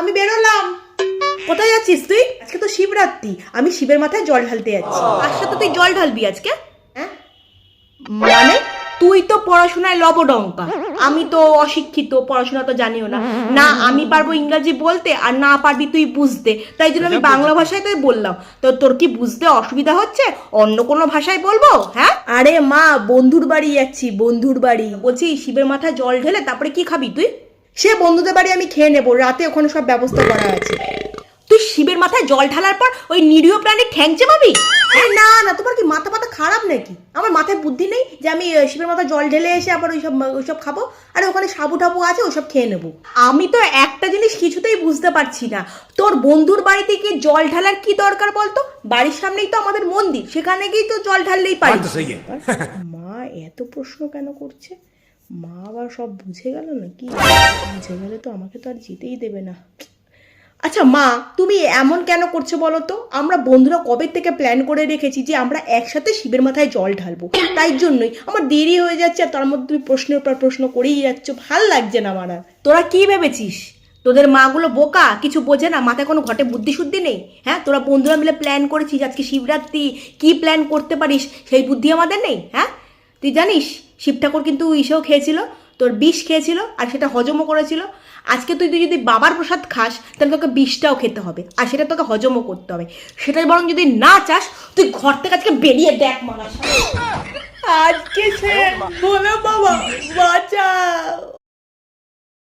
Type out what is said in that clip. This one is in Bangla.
আমি বেরোলাম। কোথায় যাচ্ছিস তুই? আজকে তো শিবরাত্রি, আমি শিবের মাথায় জল ঢালতে যাচ্ছি। আর সাথে তুই জল ঢালবি আজকে? হ্যাঁ মানে তুই তো পড়াশোনায় লবডঙ্কা, আমি তো অশিক্ষিত, পড়াশোনা তো জানিও না। না আমি পারবো ইংরাজি বলতে, আর না পারবি তুই বুঝতে, তাই জন্য আমি বাংলা ভাষায় তাই বললাম। তো তোর কি বুঝতে অসুবিধা হচ্ছে? অন্য কোনো ভাষায় বলবো? হ্যাঁ আরে মা, বন্ধুর বাড়ি যাচ্ছি, বন্ধুর বাড়ি। বলছি শিবের মাথায় জল ঢেলে তারপরে কি খাবি তুই? সে বন্ধুদের বাড়ি আমি খেয়ে নেবো, রাতে ওখানে সব ব্যবস্থা করা আছে। তুই শিবের মাথায় জল ঢালার পর ওই নিরীহ প্রাণীর ঠ্যাং চেবাবি? না না, তোমার কি মাথা পাতা খারাপ নাকি? আমার মাথায় বুদ্ধি নেই যে আমি শিবের মাথায় জল ঢেলে এসে আবার ওইসব খাবো? আরে ওখানে সাবু টাবু আছে, ওইসব খেয়ে নেবো। আমি তো একটা জিনিস কিছুতেই বুঝতে পারছি না, তোর বন্ধুর বাড়িতে গিয়ে জল ঢালার কি দরকার বলতো? বাড়ির সামনেই তো আমাদের মন্দির, সেখানে গিয়েই তো জল ঢাললেই পারি। মা এত প্রশ্ন কেন করছে? মা আবার সব বুঝে গেল নাকি? বুঝে গেলে তো আমাকে তো আর যেতেই দেবে না। আচ্ছা মা, তুমি এমন কেন করছো বলো তো? আমরা বন্ধুরা কবে থেকে প্ল্যান করে রেখেছি যে আমরা একসাথে শিবের মাথায় জল ঢালবো, তাই জন্যই আমার দেরি হয়ে যাচ্ছে, আর তার মধ্যে তুমি প্রশ্নের পর প্রশ্ন করেই যাচ্ছ, ভাল লাগছে না আমার আর। তোরা কি ভেবেছিস তোদের মাগুলো বোকা, কিছু বোঝে না, মাথায় কোনো ঘটে বুদ্ধি শুদ্ধি নেই? হ্যাঁ তোরা বন্ধুরা মিলে প্ল্যান করেছিস আজকে শিবরাত্রি, কি প্ল্যান করতে পারিস সেই বুদ্ধি আমাদের নেই? হ্যাঁ তুই জানিস শিব ঠাকুর কিন্তু ইসেও খেয়েছিল, তোর বিষ খেয়েছিল, আর সেটা হজমও করেছিল। আজকে তুই যদি বাবার প্রসাদ খাস তাহলে তোকে বিষটাও খেতে হবে, আর সেটা তোকে হজমও করতে হবে। সেটা বরং যদি না চাস তুই ঘর থেকে আজকে বেরিয়ে দেখ মারা। আজকে সে বলে বাবা বাঁচাও।